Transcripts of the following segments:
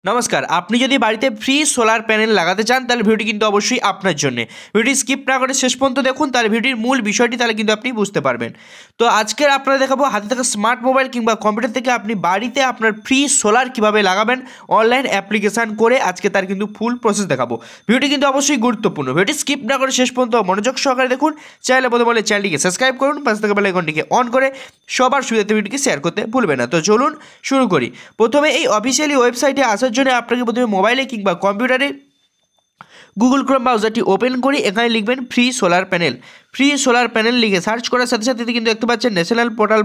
নমস্কার। আপনি যদি বাড়িতে ফ্রি সোলার প্যানেল লাগাতে চান তাহলে ভিডিওটি কিন্তু অবশ্যই আপনার জন্য। ভিডিওটি স্কিপ না করে শেষ পর্যন্ত দেখুন, তাহলে ভিডিওর মূল বিষয়টি তাহলে কিন্তু আপনি বুঝতে পারবেন। তো আজকের আপনারা দেখাবো হাতে থাকা স্মার্ট মোবাইল কিংবা কম্পিউটার থেকে আপনি বাড়িতে আপনার ফ্রি সোলার কিভাবে লাগাবেন অনলাইন অ্যাপ্লিকেশান করে। আজকে তার কিন্তু ফুল প্রসেস দেখাবো। ভিডিওটি কিন্তু অবশ্যই গুরুত্বপূর্ণ। ভিডিওটি স্কিপ না করে শেষ পর্যন্ত মনোযোগ সহকারে দেখুন। চ্যানেলে প্রথম হলে চ্যানেলটিকে সাবস্ক্রাইব করুন, পাশে থাকা বেল আইকনটিকে অন করে সবার সুবিধাতে ভিডিওটিকে শেয়ার করতে ভুলবেন না। তো চলুন শুরু করি। প্রথমে এই অফিসিয়ালি ওয়েবসাইটে আসার জন্য আপনাকে প্রথমে মোবাইলে কিংবা কম্পিউটারে গুগল ক্রোম ব্রাউজারটি ওপেন করে এখানে লিখবেন ফ্রি সোলার প্যানেল লিখে সার্চ করার সাথে সাথে কিন্তু দেখতে পাচ্ছেন ন্যাশনাল পোর্টাল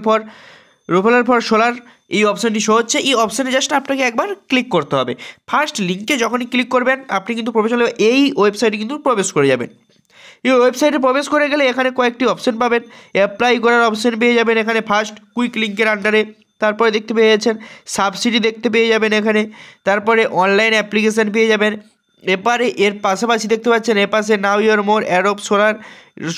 ফর সোলার এই অপশানটি শো হচ্ছে। এই অপশানে জাস্ট আপনাকে একবার ক্লিক করতে হবে। ফার্স্ট লিঙ্কে যখনই ক্লিক করবেন আপনি কিন্তু প্রফেশনাল এই ওয়েবসাইটে কিন্তু প্রবেশ করে যাবেন। এই ওয়েবসাইটে প্রবেশ করে গেলে এখানে কয়েকটি অপশান পাবেন। অ্যাপ্লাই করার অপশান পেয়ে যাবেন এখানে ফার্স্ট কুইক লিঙ্কের আন্ডারে। তারপরে দেখতে পেয়ে যাচ্ছেন সাবসিডি দেখতে পেয়ে যাবেন এখানে। তারপরে অনলাইন অ্যাপ্লিকেশান পেয়ে যাবেন। এবারে এর পাশাপাশি দেখতে পাচ্ছেন এপাশে নাও ইউর মোর অ্যাডোব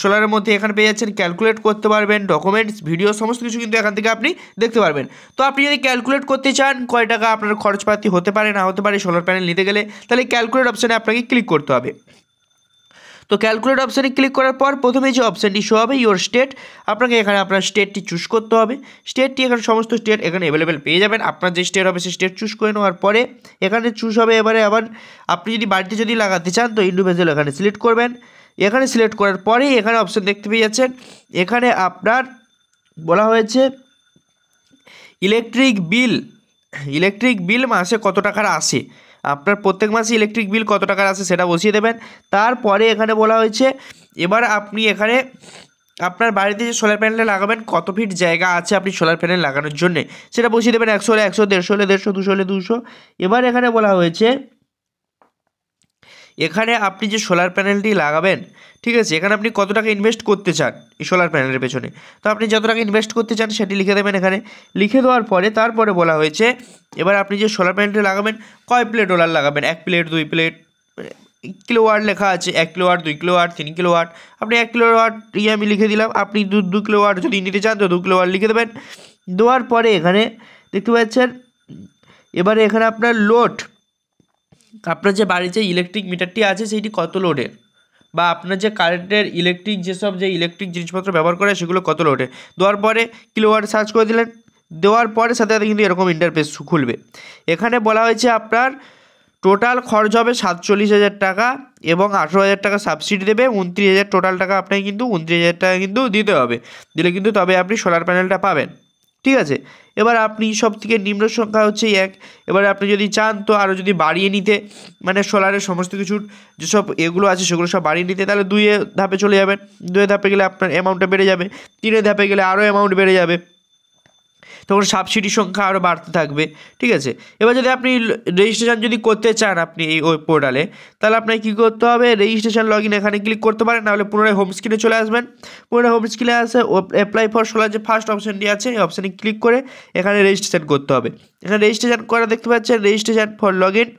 সোলারের মধ্যে এখানে পেয়ে যাচ্ছেন ক্যালকুলেট করতে পারবেন, ডকুমেন্টস, ভিডিও সমস্ত কিছু কিন্তু এখান থেকে আপনি দেখতে পারবেন। তো আপনি যদি ক্যালকুলেট করতে চান কয় টাকা আপনার খরচপাতি হতে পারে না হতে পারে সোলার প্যানেল নিতে গেলে, তাহলে ক্যালকুলেট অপশানে আপনাকে ক্লিক করতে হবে। তো ক্যালকুলেট অপশানে ক্লিক করার পর প্রথমে যে অপশানটি শো হবে ইওর স্টেট, আপনাকে এখানে আপনার স্টেটটি চুজ করতে হবে। স্টেটটি এখানে সমস্ত স্টেট এখানে অ্যাভেলেবেল পেয়ে যাবেন। আপনার যে স্টেট হবে সেই স্টেট চুজ করে নেওয়ার পরে এখানে চুজ হবে। এবারে আবার আপনি যদি বাড়িতে যদি লাগাতে চান তো ইন্ডিভিজুয়াল এখানে সিলেক্ট করবেন। এখানে সিলেক্ট করার পরে এখানে অপশান দেখতে পেয়ে যাচ্ছেন। এখানে আপনার বলা হয়েছে ইলেকট্রিক বিল মাসে কত টাকার আসে, আপনার প্রত্যেক মাসে ইলেকট্রিক বিল কত টাকার আসে সেটা বসিয়ে দেবেন। তারপরে এখানে বলা হয়েছে এবার আপনি এখানে আপনার বাড়িতে যে সোলার প্যানেলটা লাগাবেন কত ফিট জায়গা আছে আপনি সোলার প্যানেল লাগানোর জন্যে সেটা বসিয়ে দেবেন। 100 হলে 100, 150 হলে 150, 200 হলে 200। এবার এখানে বলা হয়েছে এখানে আপনি যে সোলার প্যানেলটি লাগাবেন, ঠিক আছে, এখানে আপনি কত টাকা ইনভেস্ট করতে চান এই সোলার প্যানেলের পেছনে। তো আপনি যত টাকা ইনভেস্ট করতে চান সেটি লিখে দেবেন এখানে। লিখে দেওয়ার পরে তারপরে বলা হয়েছে এবার আপনি যে সোলার প্যানেলটি লাগাবেন কয় প্লেট সোলার লাগাবেন, 1 প্লেট 2 প্লেট, কিলোওয়াট লেখা আছে 1 কিলোওয়াট 2 কিলোওয়াট 3 কিলোওয়াট। আপনি 1 কিলোওয়াট আমি লিখে দিলাম। আপনি 2 কিলোওয়াট যদি নিতে চান তো 2 কিলোওয়াট লিখে দেবেন। দেওয়ার পরে এখানে দেখতে পাচ্ছেন এবারে এখানে আপনার লোড, আপনার যে বাড়ির যে ইলেকট্রিক মিটারটি আছে সেইটি কত লোডের, বা আপনার যে কারেন্টের ইলেকট্রিক যেসব যে ইলেকট্রিক জিনিসপত্র ব্যবহার করে সেগুলো কত লোডে। দেওয়ার পরে কিলোওয়াট সার্চ করে দিলেন। দেওয়ার পরে সাথে সাথে কিন্তু এরকম ইন্টারফেস খুলবে। এখানে বলা হয়েছে আপনার টোটাল খরচ হবে 47,000 টাকা এবং 18,000 টাকা সাবসিডি দেবে। 29,000 টোটাল টাকা আপনাকে কিন্তু 29,000 টাকা কিন্তু দিতে হবে। দিলে কিন্তু তবে আপনি সোলার প্যানেলটা পাবেন, ঠিক আছে। এবার আপনি সব থেকে নিম্ন সংখ্যা হচ্ছে 1। এবার আপনি যদি চান তো আরও যদি বাড়িয়ে নিতে, মানে সোলারের সমস্ত কিছুর যেসব এগুলো আছে সেগুলো সব বাড়িয়ে নিতে, তাহলে 2 ধাপে চলে যাবেন। 2 ধাপে গেলে আপনার অ্যামাউন্টটা বেড়ে যাবে। 3 ধাপে গেলে আরও অ্যামাউন্ট বেড়ে যাবে, তখন সাবসিডির সংখ্যা আরও বাড়তে থাকবে, ঠিক আছে। এবার যদি আপনি রেজিস্ট্রেশন যদি করতে চান আপনি এই ওই পোর্টালে, তাহলে আপনাকে কী করতে হবে, রেজিস্ট্রেশন লগ ইন এখানে ক্লিক করতে পারেন, নাহলে পুনরায় হোম স্ক্রিনে চলে আসবেন। পুনরায় হোম স্ক্রিনে আসে অ্যাপ্লাই ফর সোলার যে ফার্স্ট অপশানটি আছে এই অপশানে ক্লিক করে এখানে রেজিস্ট্রেশন করতে হবে। এখানে রেজিস্ট্রেশন করা দেখতে পাচ্ছেন registration for log in.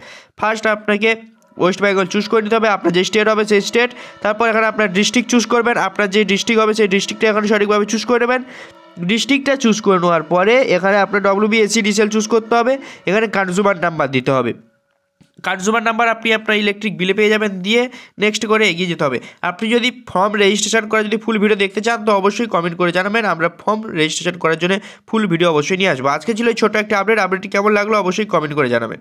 First আপনাকে ওয়েস্ট বেঙ্গল চুজ করে নিতে হবে, আপনার যে স্টেট হবে সেই স্টেট। তারপর এখানে আপনার ডিস্ট্রিক্ট চুজ করবেন, আপনার যে ডিস্ট্রিক্ট হবে সেই ডিস্ট্রিক্টটা এখানে সঠিকভাবে চুজ করে নেবেন। ডিস্ট্রিক্টটা চুজ করে নেওয়ার পরে এখানে আপনার WBSCDCL চুজ করতে হবে। এখানে কনজিউমার নাম্বার দিতে হবে। কনজিউমার নাম্বার আপনি আপনার ইলেকট্রিক বিলে পেয়ে যাবেন, দিয়ে নেক্সট করে এগিয়ে যেতে হবে। আপনি যদি ফর্ম রেজিস্ট্রেশন করে যদি ফুল ভিডিও দেখতে চান তো অবশ্যই কমেন্ট করে জানাবেন, আমরা ফর্ম রেজিস্ট্রেশন করার জন্য ফুল ভিডিও অবশ্যই নিয়ে আসবো। আজকে ছিল এই ছোটো একটা আপডেটটি কেমন লাগলো অবশ্যই কমেন্ট করে জানাবেন।